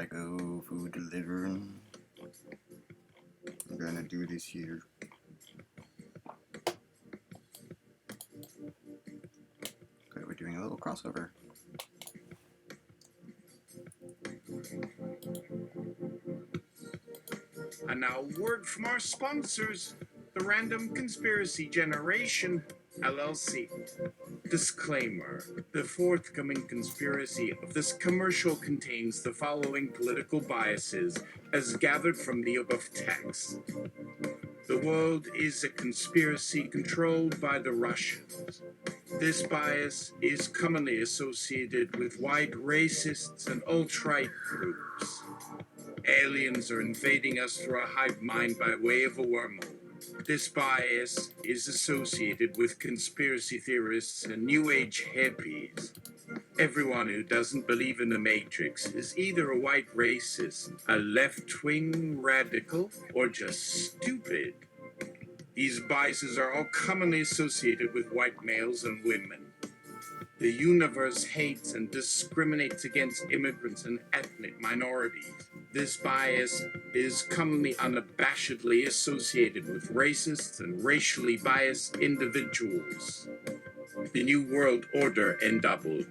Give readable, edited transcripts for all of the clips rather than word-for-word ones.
I go food delivering. I'm gonna do this here. Okay, we're doing a little crossover. And now, a word from our sponsors, the Random Conspiracy Generation LLC. Disclaimer: the forthcoming conspiracy of this commercial contains the following political biases as gathered from the above text. The world is a conspiracy controlled by the Russians. This bias is commonly associated with white racists and alt-right groups. Aliens are invading us through a hive mind by way of a wormhole. This bias is associated with conspiracy theorists and New Age hippies. Everyone who doesn't believe in the Matrix is either a white racist, a left-wing radical, or just stupid. These biases are all commonly associated with white males and women. The universe hates and discriminates against immigrants and ethnic minorities. This bias is commonly unabashedly associated with racists and racially biased individuals. The New World Order NW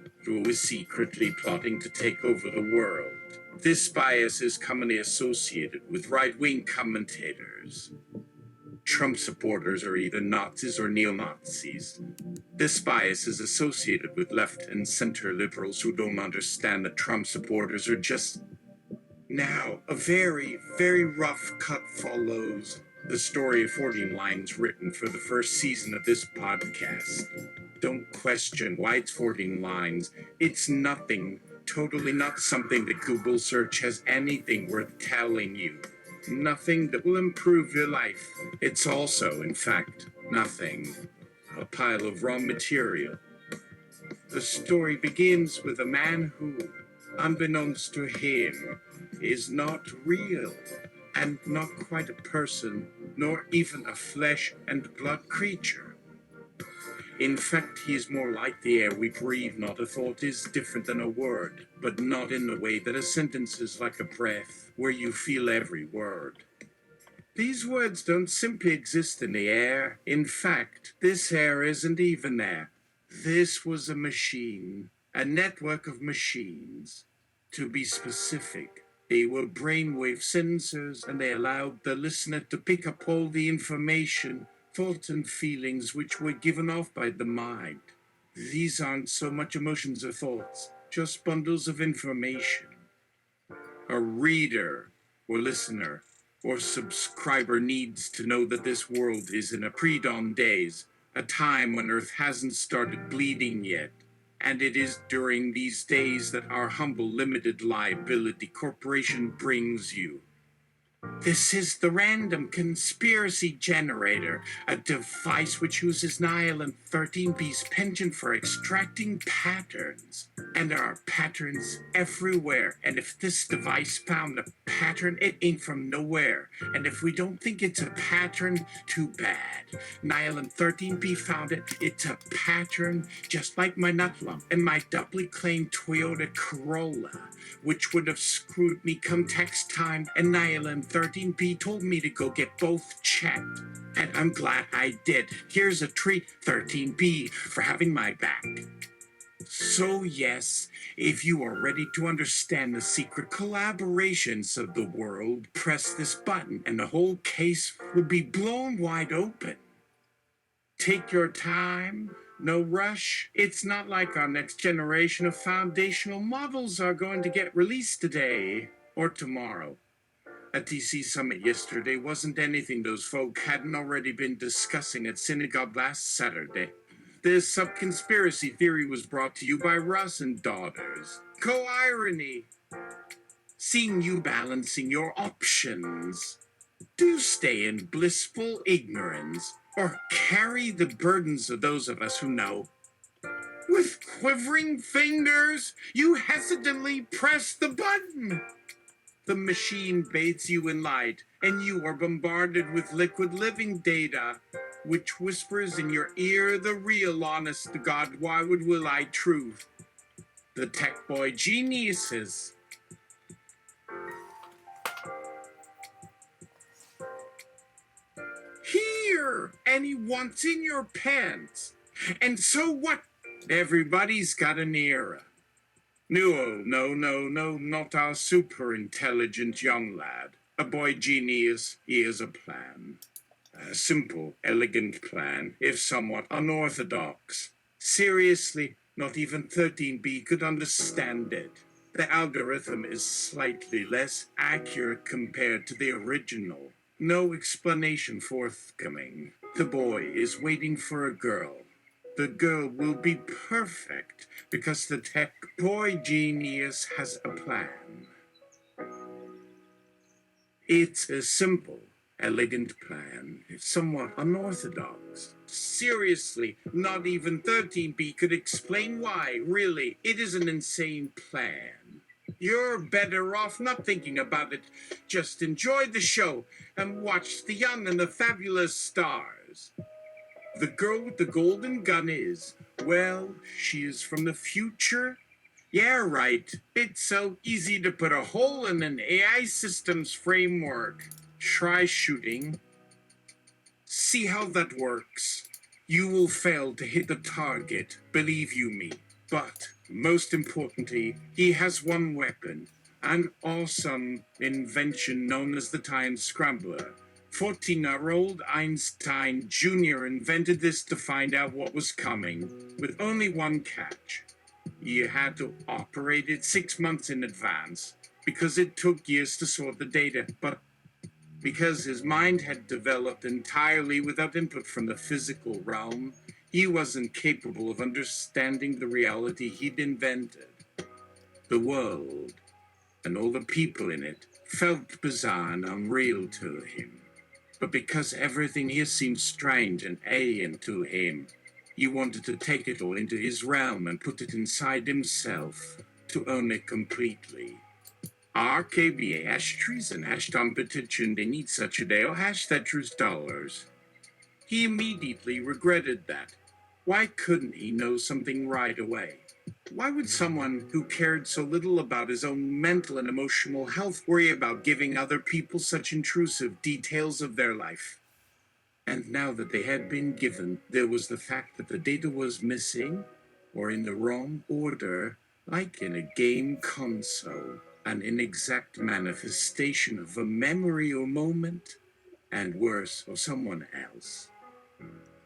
is secretly plotting to take over the world. This bias is commonly associated with right-wing commentators. Trump supporters are either Nazis or neo-Nazis. This bias is associated with left and center liberals who don't understand that Trump supporters are just... Now, a very, very rough cut follows. The story of 14 lines written for the first season of this podcast. Don't question why it's 14 lines. It's nothing, totally not something that Google search has anything worth telling you. Nothing that will improve your life. It's also, in fact, nothing. A pile of raw material. The story begins with a man who, unbeknownst to him, is not real, and not quite a person, nor even a flesh and blood creature. In fact, he is more like the air we breathe. Not a thought is different than a word, but not in the way that a sentence is like a breath, where you feel every word. These words don't simply exist in the air. In fact, this air isn't even there. This was a machine, a network of machines. To be specific, they were brainwave sensors, and they allowed the listener to pick up all the information, thoughts and feelings which were given off by the mind. These aren't so much emotions or thoughts, just bundles of information. A reader, or listener, or subscriber needs to know that this world is in a pre-dawn days, a time when Earth hasn't started bleeding yet. And it is during these days that our humble limited liability corporation brings you. This is the Random Conspiracy Generator, a device which uses NM-13B's pension for extracting patterns. And there are patterns everywhere. And if this device found a pattern, it ain't from nowhere. And if we don't think it's a pattern, too bad. NM-13B found it. It's a pattern, just like my nut lump and my doubly claimed Toyota Corolla, which would have screwed me come tax time, and NM-13B told me to go get both checked. And I'm glad I did. Here's a treat, 13B, for having my back. So yes, if you are ready to understand the secret collaborations of the world, press this button and the whole case will be blown wide open. Take your time. No rush. It's not like our next generation of foundational models are going to get released today or tomorrow. At DC Summit yesterday wasn't anything those folk hadn't already been discussing at Synagogue last Saturday. This sub-conspiracy theory was brought to you by Russ and Daughters. Co-irony. Seeing you balancing your options. Do stay in blissful ignorance, or carry the burdens of those of us who know. With quivering fingers, you hesitantly press the button. The machine bathes you in light, and you are bombarded with liquid living data, which whispers in your ear the real honest-to-God why-would-will-I truth. The tech boy geniuses. any what's in your pants. And so what? Everybody's got an era. No, not our super intelligent young lad. A boy genius, he has a plan. A simple, elegant plan, if somewhat unorthodox. Seriously, not even 13B could understand it. The algorithm is slightly less accurate compared to the original. No explanation forthcoming. The boy is waiting for a girl. The girl will be perfect because the tech boy genius has a plan. It's a simple, elegant plan, if somewhat unorthodox. Seriously, not even 13B could explain why, really. It is an insane plan. You're better off not thinking about it. Just enjoy the show and watch the young and the fabulous stars. The girl with the golden gun is, well, she is from the future. Yeah, right. It's so easy to put a hole in an AI system's framework. Try shooting. See how that works. You will fail to hit the target, believe you me. But, most importantly, he has one weapon. An awesome invention known as the Time Scrambler. 14-year-old Einstein Jr. invented this to find out what was coming, with only one catch. You had to operate it 6 months in advance, because it took years to sort the data, but because his mind had developed entirely without input from the physical realm, he wasn't capable of understanding the reality he'd invented. The world, and all the people in it, felt bizarre and unreal to him. But because everything here seemed strange and alien to him, he wanted to take it all into his realm and put it inside himself, to own it completely. RKBA hash treason, hash competition, they need such a day, or hash Tetris dollars. He immediately regretted that. Why couldn't he know something right away? Why would someone who cared so little about his own mental and emotional health worry about giving other people such intrusive details of their life? And now that they had been given, there was the fact that the data was missing, or in the wrong order, like in a game console, an inexact manifestation of a memory or moment, and worse, of someone else.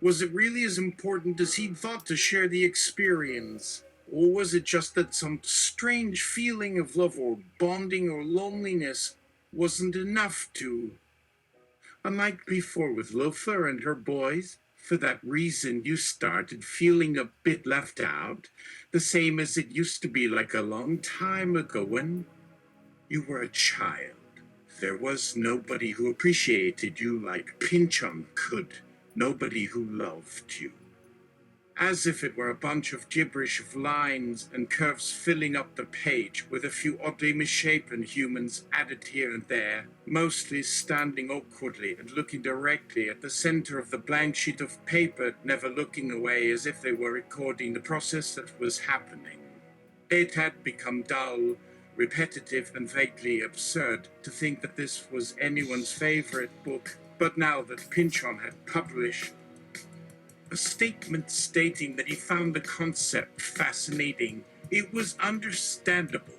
Was it really as important as he'd thought to share the experience? Or was it just that some strange feeling of love or bonding or loneliness wasn't enough to... Unlike before with Lothar and her boys, for that reason you started feeling a bit left out, the same as it used to be like a long time ago when you were a child. There was nobody who appreciated you like Pinchon could, nobody who loved you. As if it were a bunch of gibberish of lines and curves filling up the page, with a few oddly misshapen humans added here and there, mostly standing awkwardly and looking directly at the center of the blank sheet of paper, never looking away as if they were recording the process that was happening. It had become dull, repetitive, and vaguely absurd to think that this was anyone's favorite book, but now that Pinchon had published a statement stating that he found the concept fascinating, it was understandable.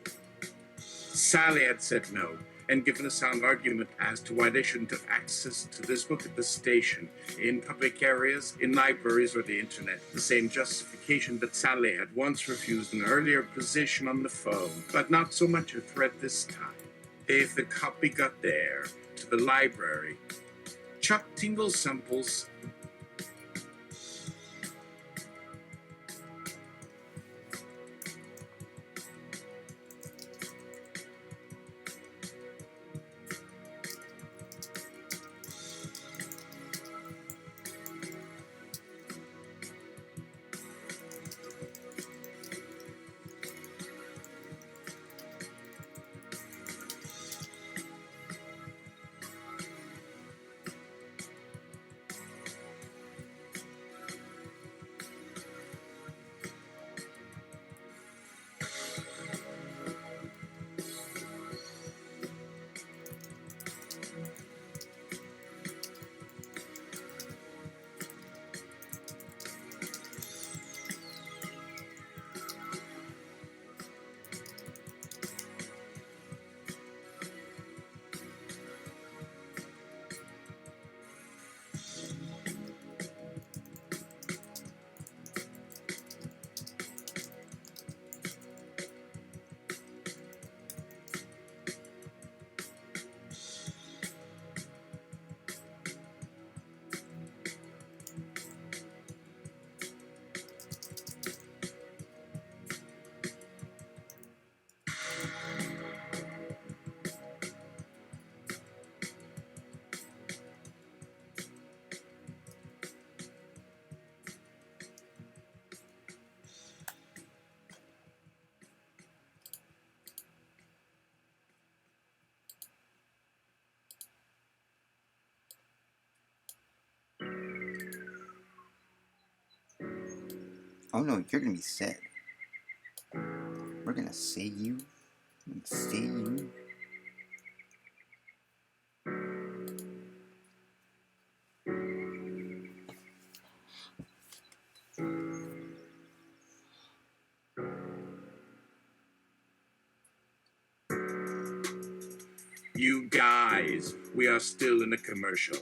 Sally had said no, and given a sound argument as to why they shouldn't have access to this book at the station, in public areas, in libraries, or the internet. The same justification that Sally had once refused an earlier position on the phone, but not so much a threat this time. If the copy got there, to the library, Chuck Tingle samples. Oh no, you're gonna be sad. We're gonna say you. I'm gonna say you. You guys, we are still in a commercial.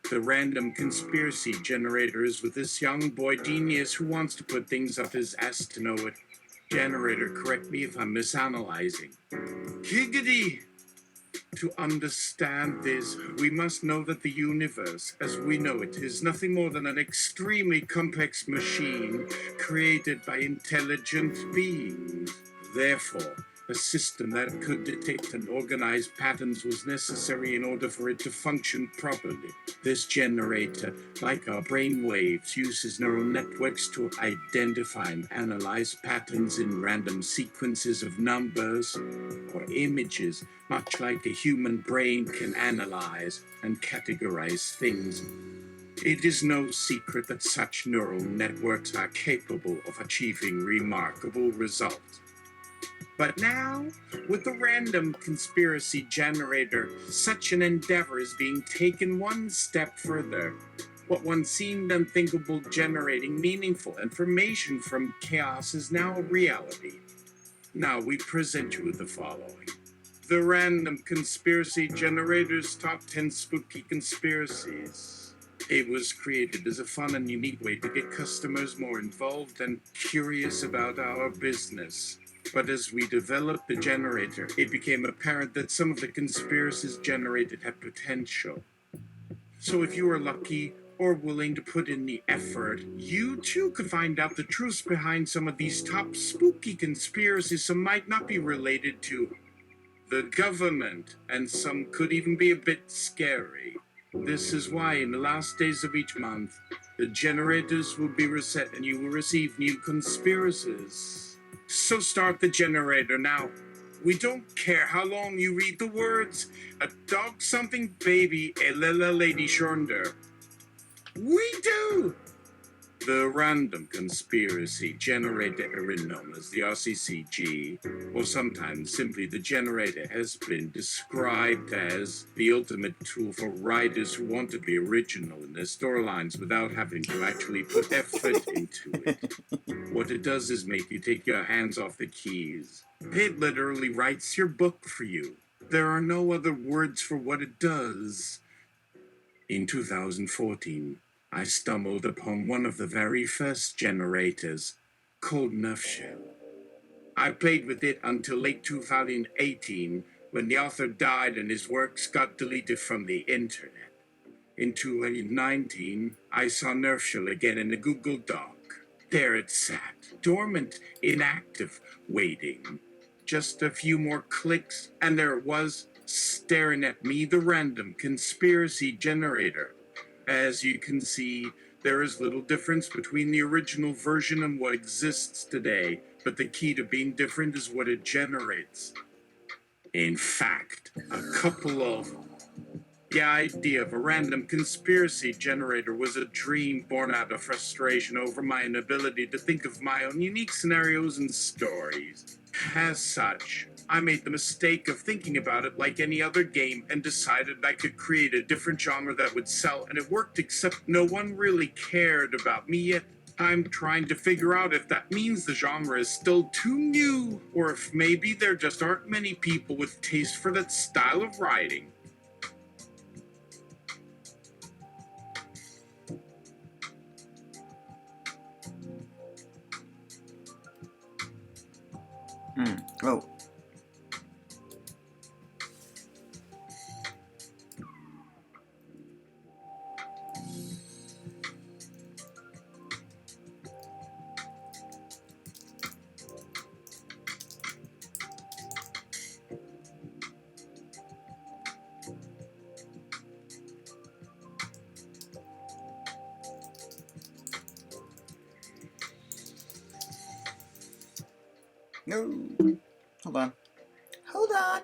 The random conspiracy generator is with this young boy genius who wants to put things up his ass to know it. Generator, correct me if I'm misanalyzing. Giggity! To understand this, we must know that the universe, as we know it, is nothing more than an extremely complex machine created by intelligent beings. Therefore, a system that could detect and organize patterns was necessary in order for it to function properly. This generator, like our brainwaves, uses neural networks to identify and analyze patterns in random sequences of numbers or images, much like a human brain can analyze and categorize things. It is no secret that such neural networks are capable of achieving remarkable results. But now, with the random conspiracy generator, such an endeavor is being taken one step further. What once seemed unthinkable, generating meaningful information from chaos, is now a reality. Now we present you with the following. The Random Conspiracy Generator's Top 10 Spooky Conspiracies. It was created as a fun and unique way to get customers more involved and curious about our business. But as we developed the generator, it became apparent that some of the conspiracies generated had potential. So if you are lucky or willing to put in the effort, you too could find out the truths behind some of these top spooky conspiracies. Some might not be related to the government, and some could even be a bit scary. This is why in the last days of each month, the generators will be reset and you will receive new conspiracies. So start the generator now. We don't care how long you read the words. A dog something baby, a lila lady shonder. We do! The Random Conspiracy Generator, known as the RCCG, or sometimes simply the generator, has been described as the ultimate tool for writers who want to be original in their storylines without having to actually put effort into it. What it does is make you take your hands off the keys. It literally writes your book for you. There are no other words for what it does. In 2014, I stumbled upon one of the very first generators, called Nutshell. I played with it until late 2018, when the author died and his works got deleted from the internet. In 2019, I saw Nutshell again in the Google Doc. There it sat, dormant, inactive, waiting. Just a few more clicks, and there it was, staring at me, the Random Conspiracy Generator. As you can see, there is little difference between the original version and what exists today, but the key to being different is what it generates. In fact, the idea of a random conspiracy generator was a dream born out of frustration over my inability to think of my own unique scenarios and stories. As such, I made the mistake of thinking about it like any other game and decided I could create a different genre that would sell, and it worked, except no one really cared about me yet. I'm trying to figure out if that means the genre is still too new, or if maybe there just aren't many people with taste for that style of writing. Oh. No. Hold on. Hold on.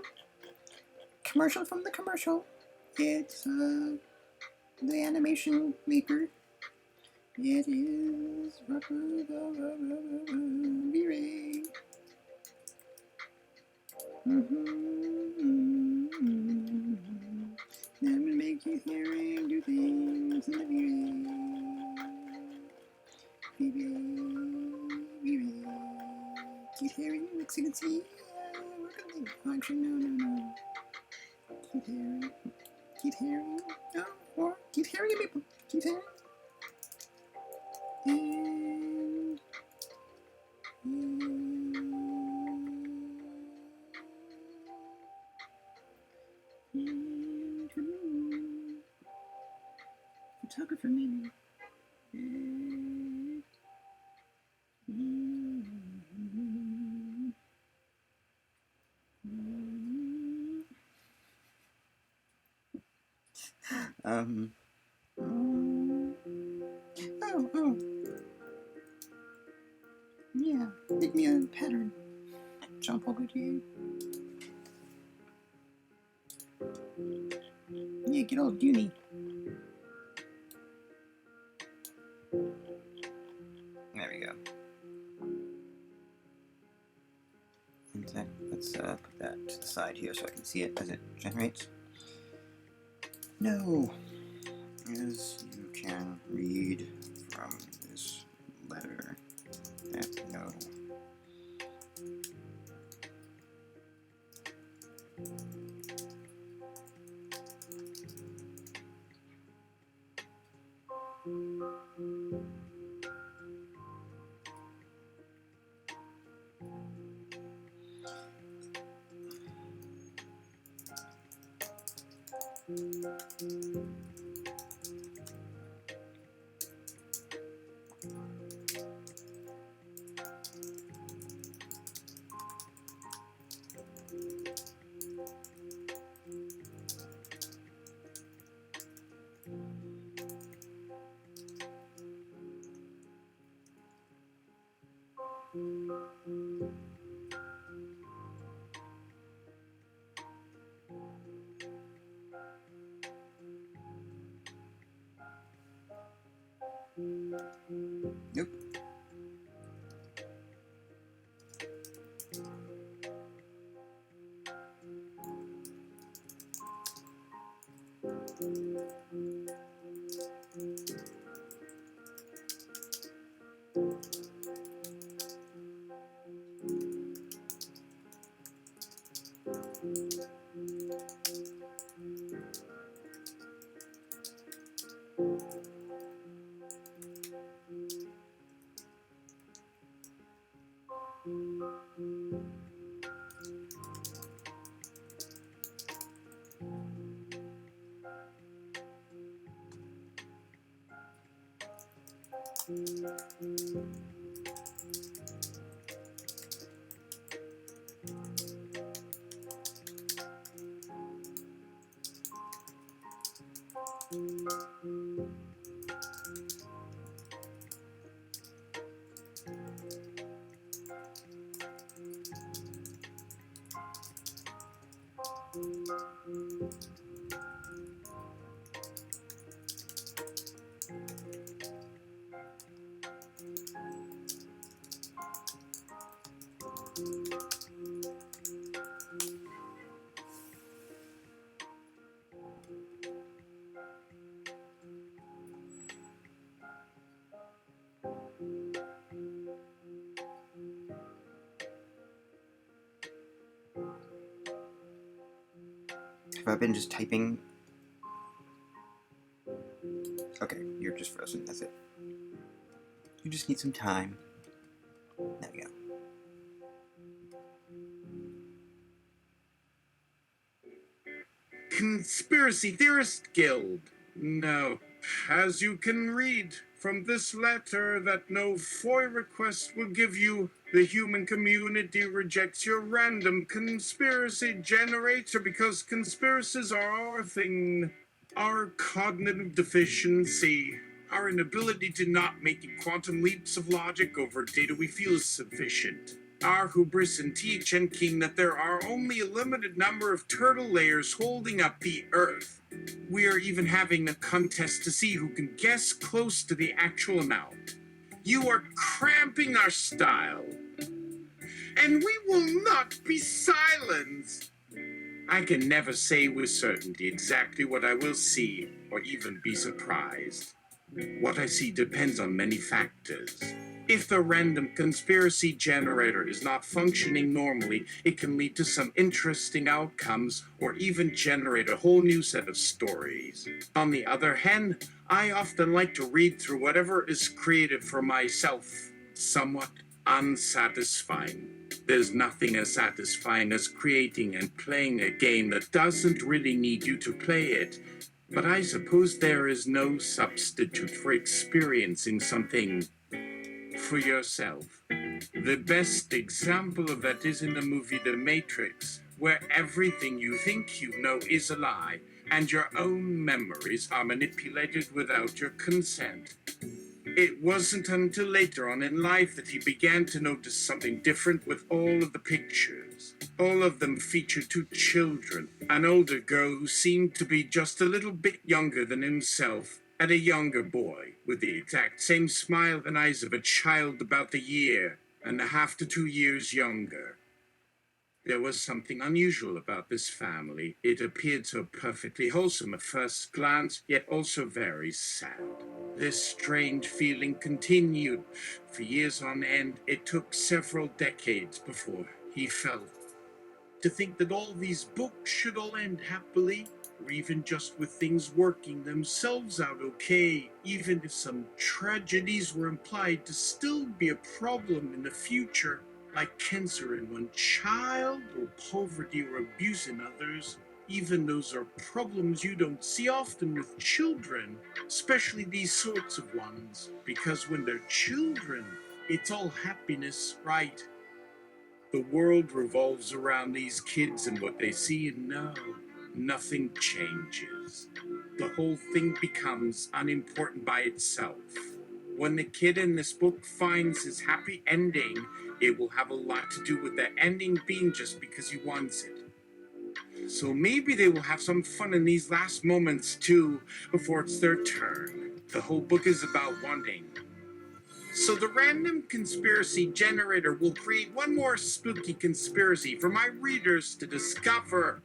Commercial from the commercial. It's the animation maker. It is V-Ray. That will make you hear and do things in the V-Ray. Keep hearing, so you can see. Actually, no. Keep hearing. No, or keep hearing it, people. Keep hearing. And photographer maybe. Oh. Yeah, make me a pattern. Jump over to you. Yeah, get all Dooney. There we go. Let's put that to the side here so I can see it as it generates. No, as you can read from this letter, no. Nope. Have I been just typing? Okay, you're just frozen, that's it. You just need some time. There we go. Conspiracy Theorist Guild. No. As you can read from this letter that no FOI request will give you, the human community rejects your random conspiracy generator because conspiracies are our thing. Our cognitive deficiency, our inability to not make quantum leaps of logic over data we feel is sufficient. Our hubris in thinking that there are only a limited number of turtle layers holding up the Earth. We are even having a contest to see who can guess close to the actual amount. You are cramping our style, and we will not be silenced. I can never say with certainty exactly what I will see or even be surprised. What I see depends on many factors. If the random conspiracy generator is not functioning normally, it can lead to some interesting outcomes or even generate a whole new set of stories. On the other hand, I often like to read through whatever is created for myself, somewhat unsatisfying. There's nothing as satisfying as creating and playing a game that doesn't really need you to play it. But I suppose there is no substitute for experiencing something for yourself. The best example of that is in the movie The Matrix, where everything you think you know is a lie, and your own memories are manipulated without your consent. It wasn't until later on in life that he began to notice something different with all of the pictures. All of them featured two children, an older girl who seemed to be just a little bit younger than himself, and a younger boy with the exact same smile and eyes of a child about a year and a half to 2 years younger. There was something unusual about this family. It appeared so perfectly wholesome at first glance, yet also very sad. This strange feeling continued for years on end. It took several decades before he felt. To think that all these books should all end happily, or even just with things working themselves out okay, even if some tragedies were implied to still be a problem in the future, like cancer in one child, or poverty or abuse in others. Even those are problems you don't see often with children, especially these sorts of ones, because when they're children, it's all happiness, right? The world revolves around these kids and what they see and know. Nothing changes. The whole thing becomes unimportant by itself. When the kid in this book finds his happy ending, it will have a lot to do with that ending being just because he wants it. So maybe they will have some fun in these last moments too, before it's their turn. The whole book is about wanting. So the random conspiracy generator will create one more spooky conspiracy for my readers to discover.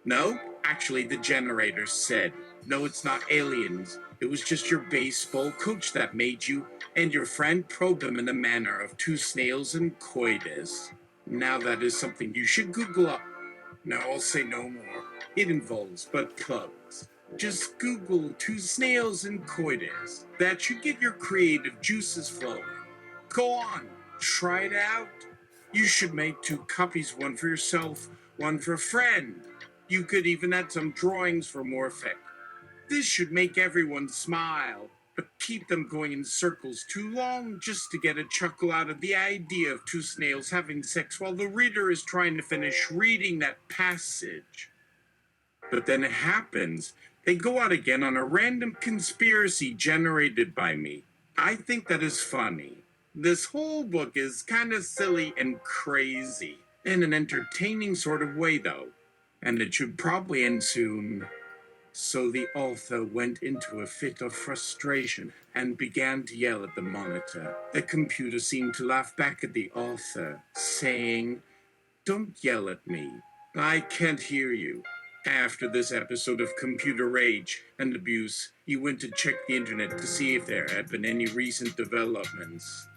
No, actually, the generator said, no, it's not aliens. It was just your baseball coach that made you, and your friend probed them in the manner of two snails and coitus. Now that is something you should Google up. No, I'll say no more. It involves butt plugs. Just Google two snails and coitus. That should get your creative juices flowing. Go on, try it out. You should make 2 copies, one for yourself, one for a friend. You could even add some drawings for more effect. This should make everyone smile, but keep them going in circles too long just to get a chuckle out of the idea of 2 snails having sex while the reader is trying to finish reading that passage. But then it happens. They go out again on a random conspiracy generated by me. I think that is funny. This whole book is kind of silly and crazy, in an entertaining sort of way, though, and it should probably end soon. So the author went into a fit of frustration and began to yell at the monitor. The computer seemed to laugh back at the author, saying, "Don't yell at me. I can't hear you." After this episode of computer rage and abuse, he went to check the internet to see if there had been any recent developments.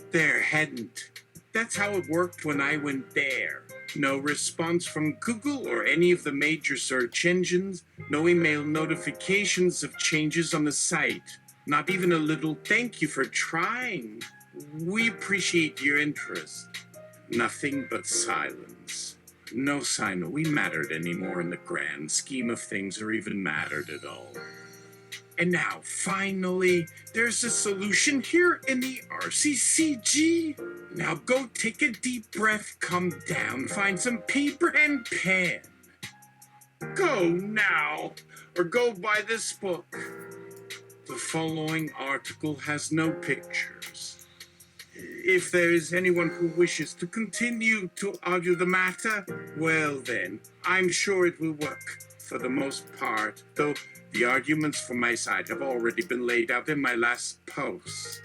There hadn't. That's how it worked when I went there. No response from Google or any of the major search engines, no email notifications of changes on the site, not even a little thank you for trying. We appreciate your interest. Nothing but silence. No sign that we mattered anymore in the grand scheme of things, or even mattered at all. And now, finally, there's a solution here in the RCCG. Now go take a deep breath, calm down, find some paper and pen. Go now, or go buy this book. The following article has no pictures. If there is anyone who wishes to continue to argue the matter, well then, I'm sure it will work for the most part, though the arguments from my side have already been laid out in my last post.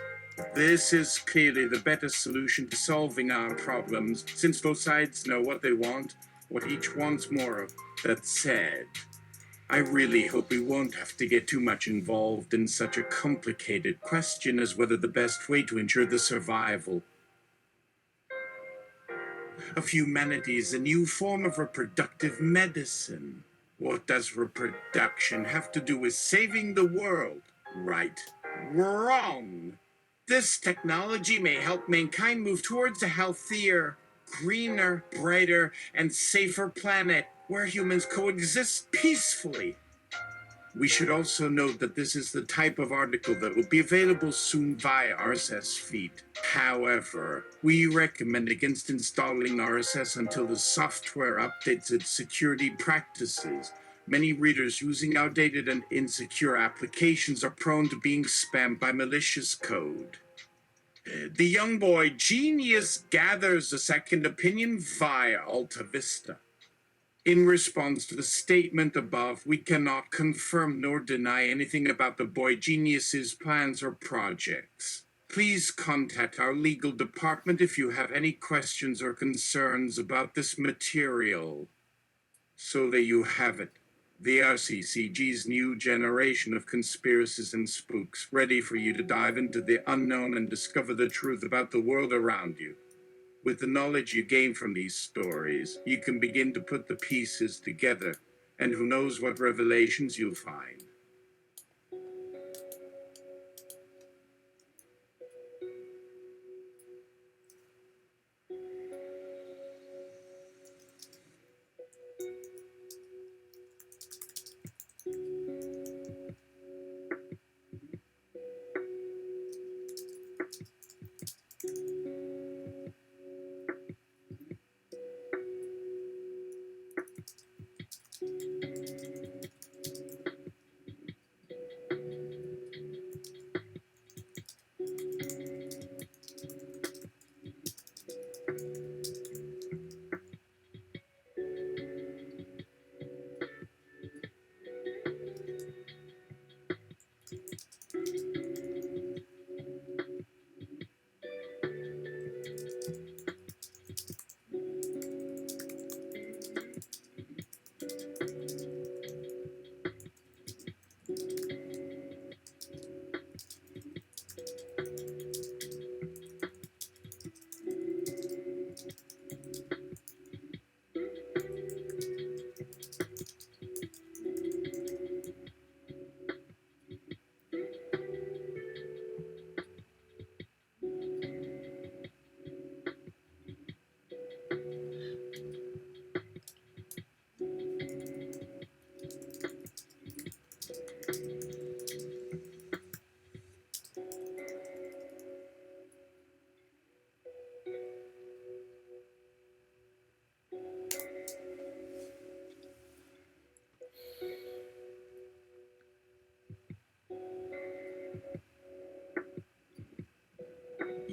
This is clearly the better solution to solving our problems, since both sides know what they want, what each wants more of. That said, I really hope we won't have to get too much involved in such a complicated question as whether the best way to ensure the survival of humanity is a new form of reproductive medicine. What does reproduction have to do with saving the world? Right. Wrong. This technology may help mankind move towards a healthier, greener, brighter, and safer planet where humans coexist peacefully. We should also note that this is the type of article that will be available soon via RSS feed. However, we recommend against installing RSS until the software updates its security practices. Many readers using outdated and insecure applications are prone to being spammed by malicious code. The young boy genius gathers a second opinion via Alta Vista. In response to the statement above, we cannot confirm nor deny anything about the boy genius's plans or projects. Please contact our legal department if you have any questions or concerns about this material. So there you have it. The RCCG's new generation of conspiracies and spooks, ready for you to dive into the unknown and discover the truth about the world around you. With the knowledge you gain from these stories, you can begin to put the pieces together, and who knows what revelations you'll find.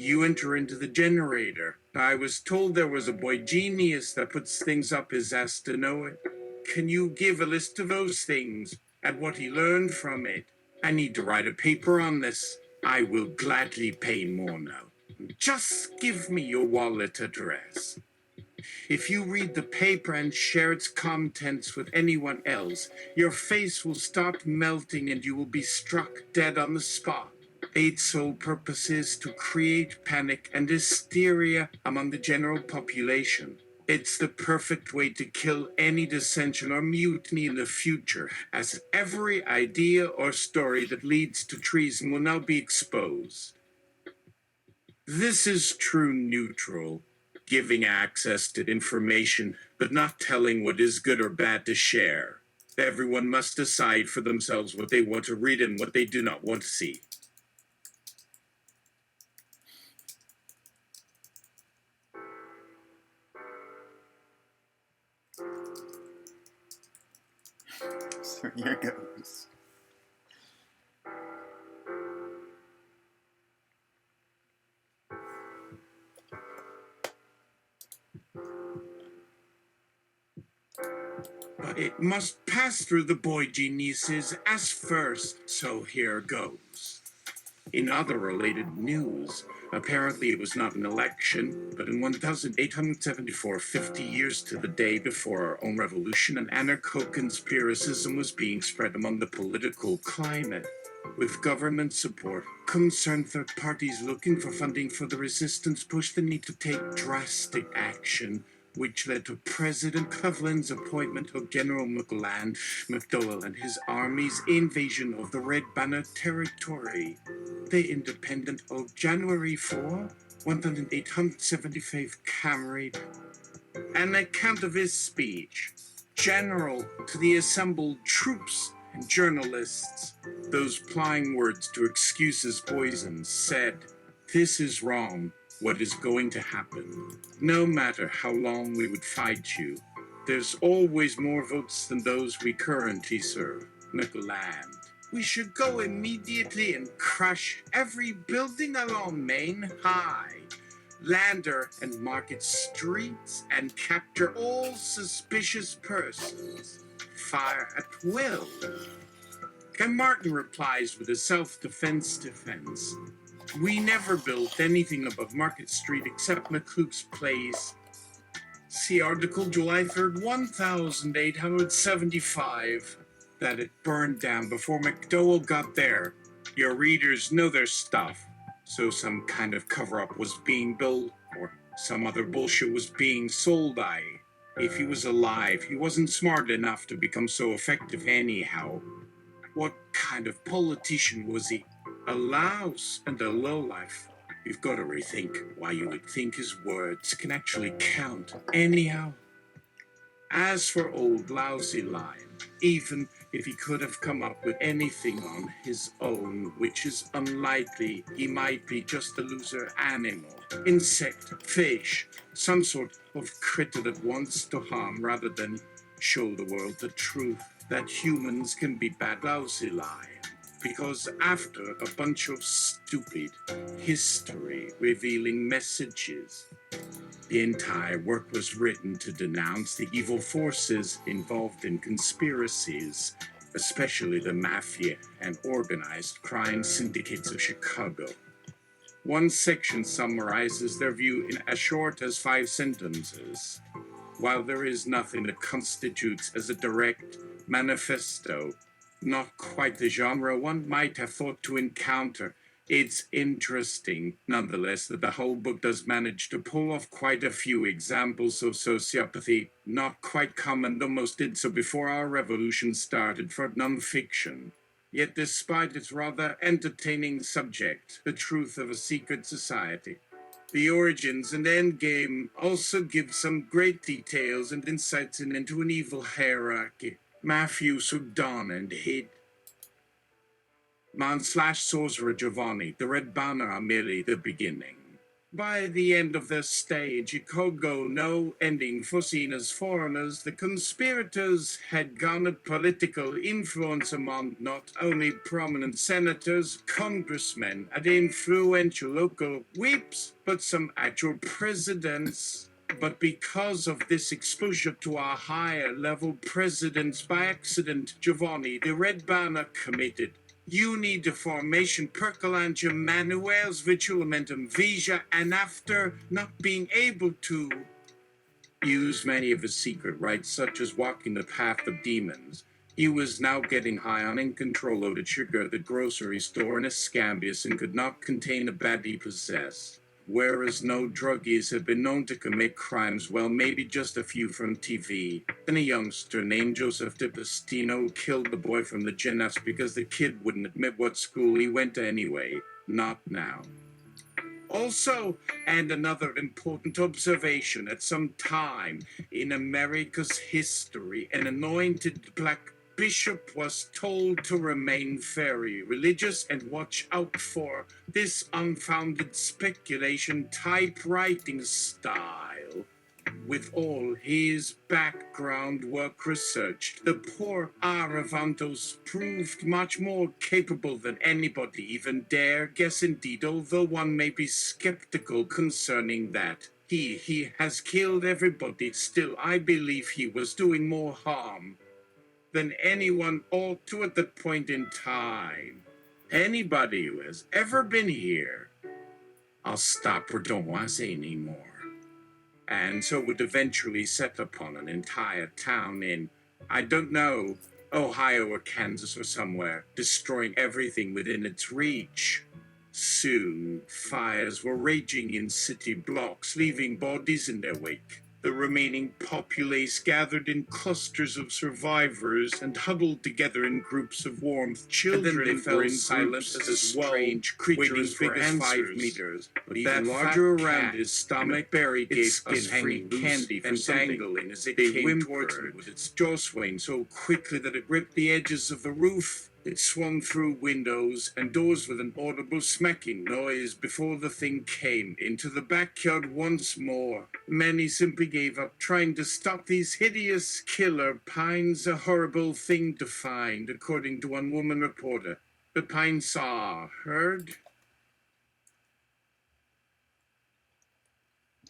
You enter into the generator. I was told there was a boy genius that puts things up his ass to know it. Can you give a list of those things and what he learned from it? I need to write a paper on this. I will gladly pay more now. Just give me your wallet address. If you read the paper and share its contents with anyone else, your face will start melting and you will be struck dead on the spot. Its sole purpose is to create panic and hysteria among the general population. It's the perfect way to kill any dissension or mutiny in the future, as every idea or story that leads to treason will now be exposed. This is true neutral, giving access to information, but not telling what is good or bad to share. Everyone must decide for themselves what they want to read and what they do not want to see. So here goes. But it must pass through the boy geniuses as first, so here goes. In other related news, apparently it was not an election, but in 1874, 50 years to the day before our own revolution, an anarcho-conspiracism was being spread among the political climate. With government support, concerned third parties looking for funding for the resistance pushed the need to take drastic action, which led to President Cleveland's appointment of General McDowell and his army's invasion of the Red Banner territory. The independent of January 4, 1875 carried an account of his speech. General to the assembled troops and journalists, those plying words to excuse his poison, said, "This is wrong. What is going to happen? No matter how long we would fight you, there's always more votes than those we currently serve. McLand. We should go immediately and crush every building along Main High, Lander and Market Streets, and capture all suspicious persons. Fire at will." And Martin replies with a self-defense defense. "We never built anything above Market Street except McCluke's Place." See article July 3rd, 1875. That it burned down before McDowell got there. Your readers know their stuff. So some kind of cover-up was being built, or some other bullshit was being sold. If he was alive, he wasn't smart enough to become so effective anyhow. What kind of politician was he? A louse and a lowlife. You've got to rethink why you would think his words can actually count anyhow. As for old lousy Lion, even if he could have come up with anything on his own, which is unlikely, he might be just a loser animal, insect, fish, some sort of critter that wants to harm rather than show the world the truth that humans can be bad. Lousy Lion. Because after a bunch of stupid history-revealing messages, the entire work was written to denounce the evil forces involved in conspiracies, especially the mafia and organized crime syndicates of Chicago. One section summarizes their view in as short as 5 sentences. While there is nothing that constitutes as a direct manifesto, not quite the genre one might have thought to encounter, it's interesting, nonetheless, that the whole book does manage to pull off quite a few examples of sociopathy, not quite common, though most did so before our revolution started, for non-fiction. Yet despite its rather entertaining subject, the truth of a secret society, the origins and endgame also give some great details and insights into an evil hierarchy. Matthew Sugdon and Hid. Man/Sorcerer Giovanni, the Red Banner are merely the beginning. By the end of their stay in Chicago, no ending foreseen as foreigners, the conspirators had garnered political influence among not only prominent senators, congressmen, and influential local whips, but some actual presidents. But because of this exposure to our higher level presidents by accident, Giovanni, the Red Banner, committed unideformation percolangio manuels vitulamentum visia, and after not being able to use many of his secret rites, such as walking the path of demons, he was now getting high on uncontrolled sugar at the grocery store in Escambius and could not contain a bat he possessed. Whereas no druggies have been known to commit crimes, well, maybe just a few from TV. Then a youngster named Joseph DiPastino killed the boy from the gymnast because the kid wouldn't admit what school he went to anyway. Not now. Also, and another important observation, at some time in America's history, an anointed black bishop was told to remain very religious and watch out for this unfounded speculation typewriting style. With all his background work researched, the poor Aravantos proved much more capable than anybody even dare guess, indeed, although one may be skeptical concerning that. He has killed everybody. Still, I believe he was doing more harm than anyone ought to at that point in time. Anybody who has ever been here, I'll stop or don't want to say anymore. And so would eventually set upon an entire town in, I don't know, Ohio or Kansas or somewhere, destroying everything within its reach. Soon, fires were raging in city blocks, leaving bodies in their wake. The remaining populace gathered in clusters of survivors and huddled together in groups of warmth. Children fell in silence as a strange creature as big as 5 meters, but even larger around his stomach, buried its skin hanging candy and dangling as it came towards me with its jaw swaying so quickly that it ripped the edges of the roof. It swung through windows and doors with an audible smacking noise before the thing came into the backyard once more. Many simply gave up trying to stop these hideous killer pines, a horrible thing to find, according to one woman reporter. The pine saw, heard.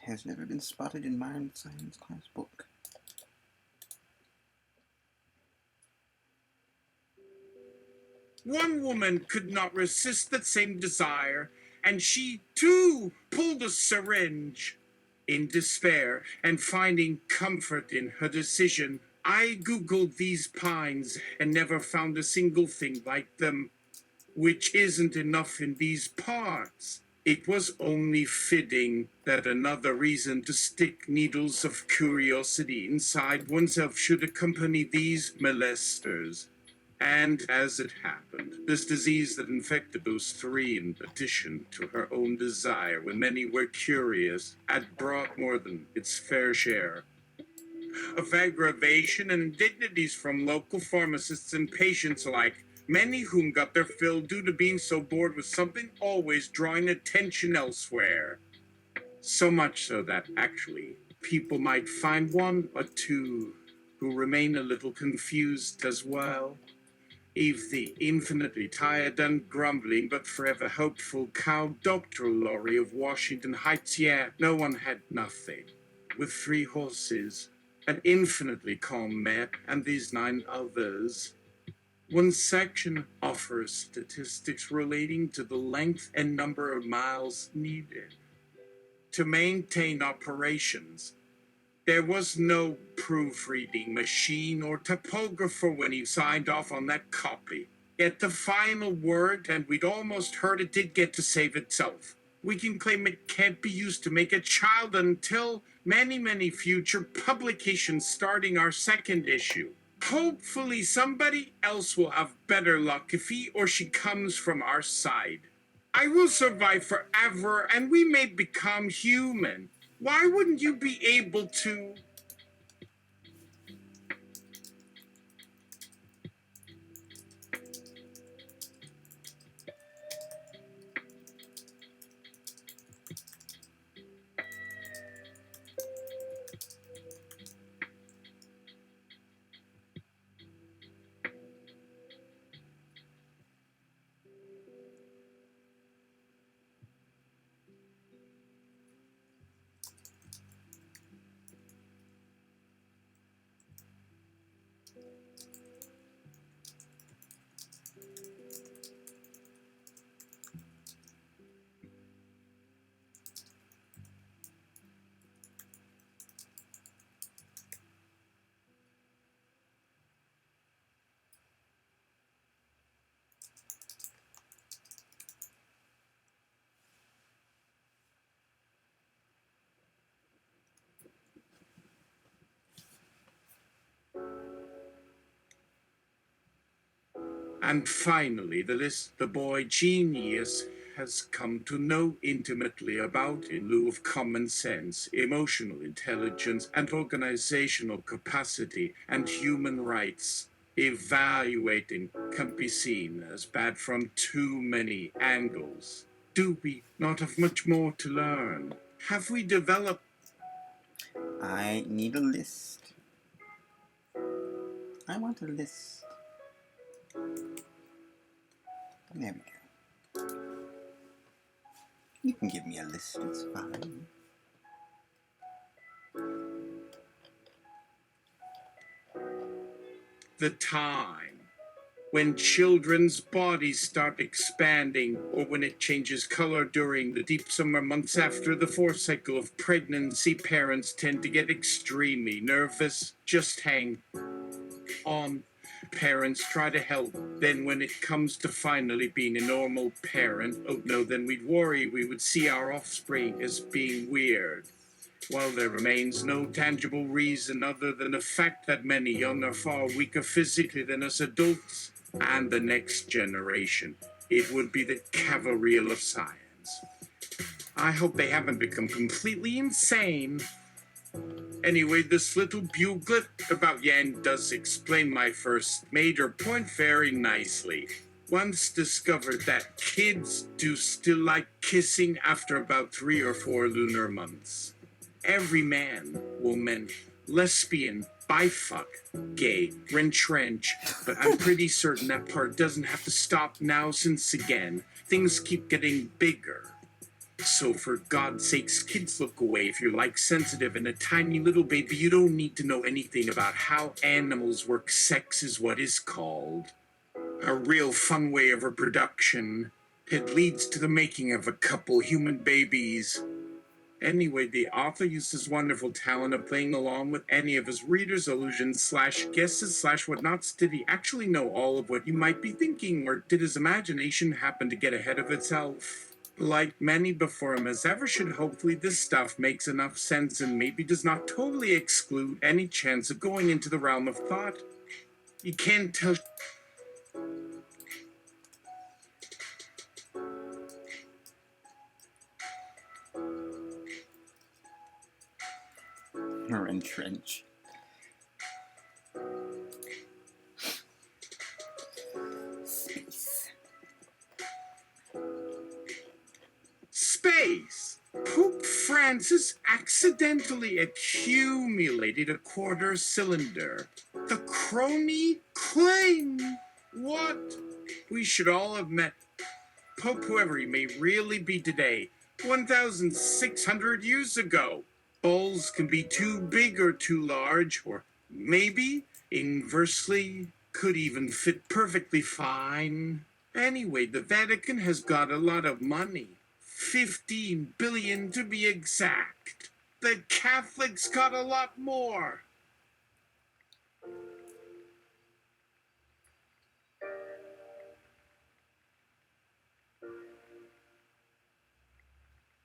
Has never been spotted in my science class book. One woman could not resist that same desire, and she, too, pulled a syringe. In despair, and finding comfort in her decision, I Googled these pines and never found a single thing like them, which isn't enough in these parts. It was only fitting that another reason to stick needles of curiosity inside oneself should accompany these molesters. And as it happened, this disease that infected those 3 in addition to her own desire when many were curious, had brought more than its fair share of aggravation and indignities from local pharmacists and patients alike, many whom got their fill due to being so bored with something always drawing attention elsewhere. So much so that, actually, people might find 1 or 2 who remain a little confused as well. Eve, the infinitely tired and grumbling but forever hopeful cow Dr. Laurie of Washington Heights, yeah, no one had nothing. With 3 horses, an infinitely calm mare, and these 9 others. One section offers statistics relating to the length and number of miles needed to maintain operations. There was no proofreading machine or typographer when he signed off on that copy. Yet the final word, and we'd almost heard it, did get to save itself. We can claim it can't be used to make a child until many future publications starting our 2nd issue. Hopefully somebody else will have better luck if he or she comes from our side. I will survive forever, and we may become human. Why wouldn't you be able to? And finally, the list the boy genius has come to know intimately about in lieu of common sense, emotional intelligence, and organizational capacity, and human rights. Evaluating can be seen as bad from too many angles. Do we not have much more to learn? Have we developed? I need a list. I want a list. There we go. You can give me a list, it's fine. The time when children's bodies start expanding, or when it changes color during the deep summer months after the fourth cycle of pregnancy, parents tend to get extremely nervous. Just hang on. Parents try to help. Then when it comes to finally being a normal parent, oh no, then we'd worry we would see our offspring as being weird. While there remains no tangible reason other than the fact that many young are far weaker physically than us adults and the next generation, it would be the cavalry of science. I hope they haven't become completely insane. Anyway, this little buglet about Yan does explain my first major point very nicely. Once discovered that kids do still like kissing after about 3 or 4 lunar months. Every man, woman, lesbian, bifuck, gay, wrench, but I'm pretty certain that part doesn't have to stop now since again, things keep getting bigger. So for God's sakes, kids, look away. If you're like sensitive and a tiny little baby, you don't need to know anything about how animals work. Sex is what is called a real fun way of reproduction. It leads to the making of a couple human babies. Anyway, the author used his wonderful talent of playing along with any of his readers' illusions / guesses / whatnots. Did he actually know all of what you might be thinking, or did his imagination happen to get ahead of itself? Like many before him as ever should, hopefully this stuff makes enough sense and maybe does not totally exclude any chance of going into the realm of thought. You can't tell. Or entrench. Space. Pope Francis accidentally accumulated a quarter cylinder. The crony claim. What? We should all have met Pope whoever he may really be today, 1,600 years ago. Balls can be too big or too large, or maybe, inversely, could even fit perfectly fine. Anyway, the Vatican has got a lot of money. 15 billion to be exact. The Catholics got a lot more.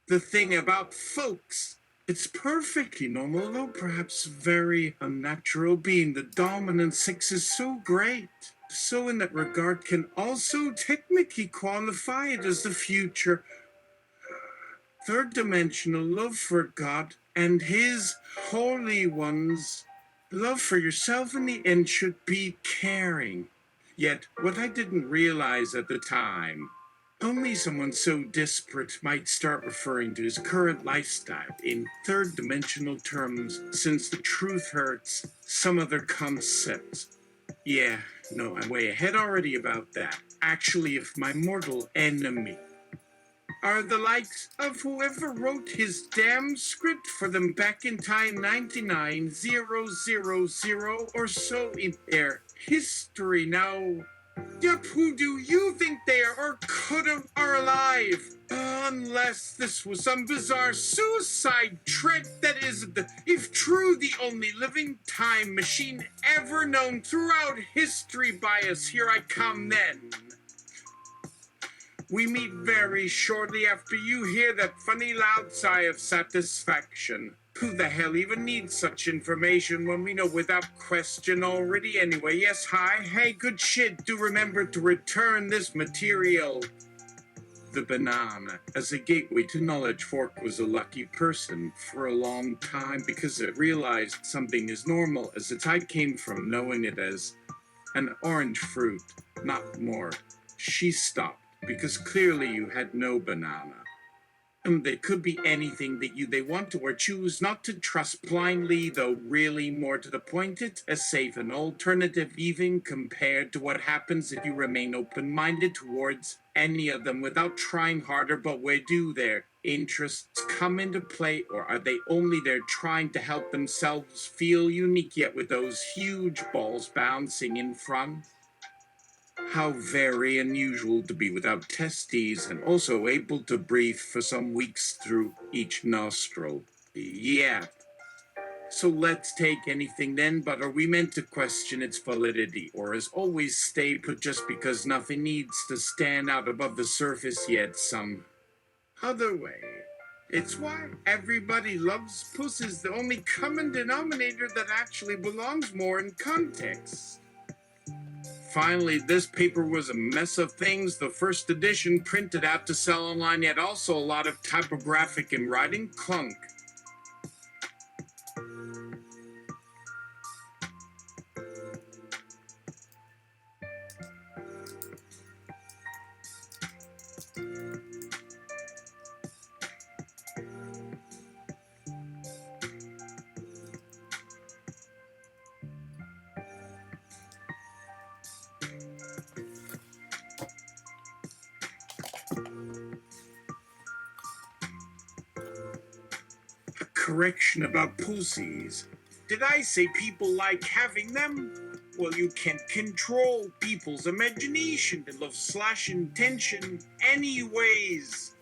The thing about folks, it's perfectly normal, though perhaps very unnatural, being the dominant sex is so great. So in that regard can also technically qualify it as the future third dimensional love for God and his holy ones. Love for yourself in the end should be caring. Yet, what I didn't realize at the time, only someone so desperate might start referring to his current lifestyle in third dimensional terms, since the truth hurts some other concepts. Yeah, no, I'm way ahead already about that. Actually, if my mortal enemy are the likes of whoever wrote his damn script for them back in time 99,000 or so in their history now. Yep, who do you think they are or could have are alive? Unless this was some bizarre suicide trick that is, if true, the only living time machine ever known throughout history by us. Here I come then. We meet very shortly after you hear that funny loud sigh of satisfaction. Who the hell even needs such information when we know without question already anyway? Yes, hi, hey, good shit. Do remember to return this material. The banana, as a gateway to knowledge, Fork was a lucky person for a long time because it realized something is normal as its height came from knowing it as an orange fruit, not more. She stopped because clearly you had no banana. There could be anything that they want to or choose not to trust blindly, though really more to the point it's a safe and alternative even compared to what happens if you remain open-minded towards any of them without trying harder. But where do their interests come into play, or are they only there trying to help themselves feel unique yet with those huge balls bouncing in front? How very unusual to be without testes and also able to breathe for some weeks through each nostril. Yeah. So let's take anything then, but are we meant to question its validity, or as always stay put just because nothing needs to stand out above the surface yet some other way? It's why everybody loves puss is the only common denominator that actually belongs more in context. Finally, this paper was a mess of things. The first edition printed out to sell online, yet also a lot of typographic and writing clunk. A correction about pussies. Did I say people like having them? Well, you can't control people's imagination. They love slashing tension anyways.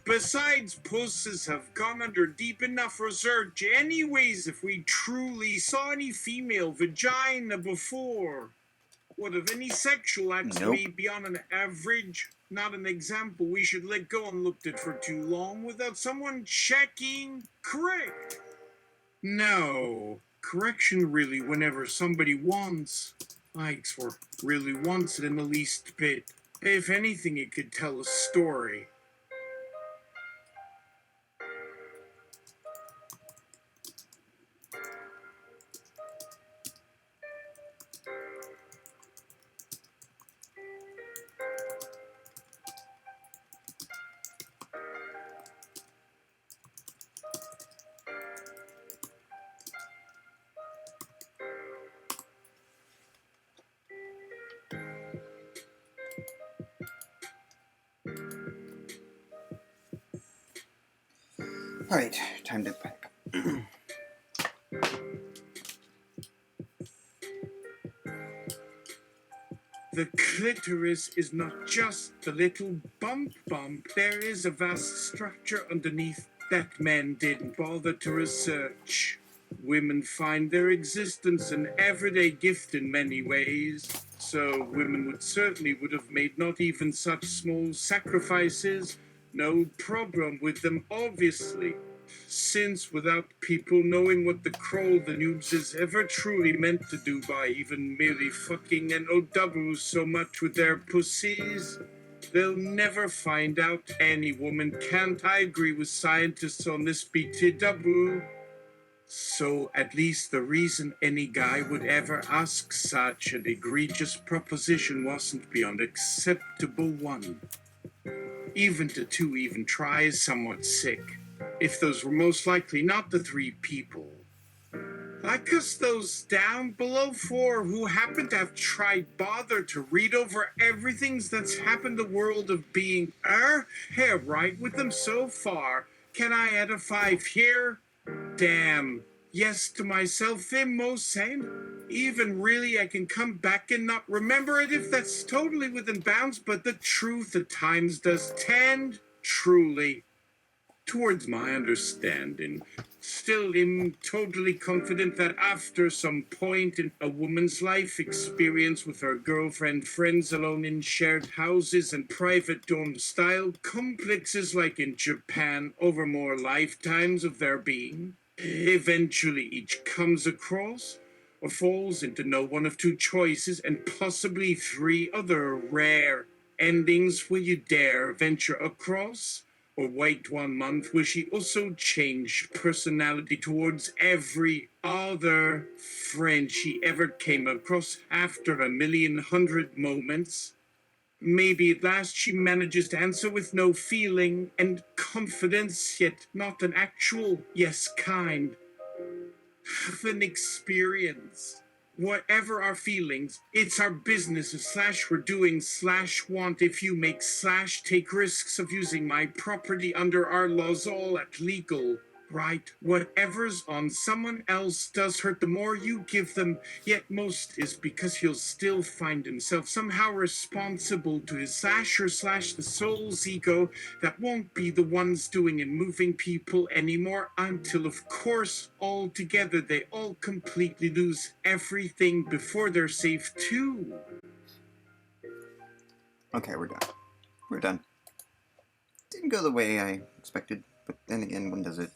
Besides, pussies have gone under deep enough research anyways if we truly saw any female vagina before. What of any sexual acts Nope. made beyond an average? Not an example we should let go and looked at for too long without someone checking? Correct. No. Correction really whenever somebody wants, likes, or really wants it in the least bit. If anything, it could tell a story. Alright, time to pack. The clitoris is not just the little bump. There is a vast structure underneath that men didn't bother to research. Women find their existence an everyday gift in many ways. So women would have made not even such small sacrifices. No problem with them, obviously. Since without people knowing what the crow the noobs is ever truly meant to do by even merely fucking an OW so much with their pussies, they'll never find out. Any woman can't. I agree with scientists on this BTW. So at least the reason any guy would ever ask such an egregious proposition wasn't beyond acceptable one. Even to even try is somewhat sick. If those were most likely not the three people. Like us, those down below 4 who happen to have tried bother to read over everything that's happened the world of being hair right with them so far. Can I add a 5 here? Damn. Yes to myself, then most sane. Even really I can come back and not remember it if that's totally within bounds, but the truth at times does tend, truly, towards my understanding. Still am totally confident that after some point in a woman's life experience with her girlfriend friends alone in shared houses and private dorm style complexes like in Japan over more lifetimes of their being, Eventually, each comes across or falls into no one of two choices and possibly three other rare endings. Will you dare venture across? Or wait 1 month? Will she also change personality towards every other friend she ever came across after 1,100,000 moments? Maybe at last she manages to answer with no feeling and confidence, yet not an actual yes kind of an experience. Whatever our feelings, it's our business slash we're doing slash want if you make slash take risks of using my property under our laws all at legal. Right, whatever's on someone else does hurt the more you give them, yet most is because he'll still find himself somehow responsible to his slash or slash the soul's ego that won't be the ones doing and moving people anymore until, of course, altogether they all completely lose everything before they're safe too. Okay, we're done. We're done. Didn't go the way I expected, but then again, when does it?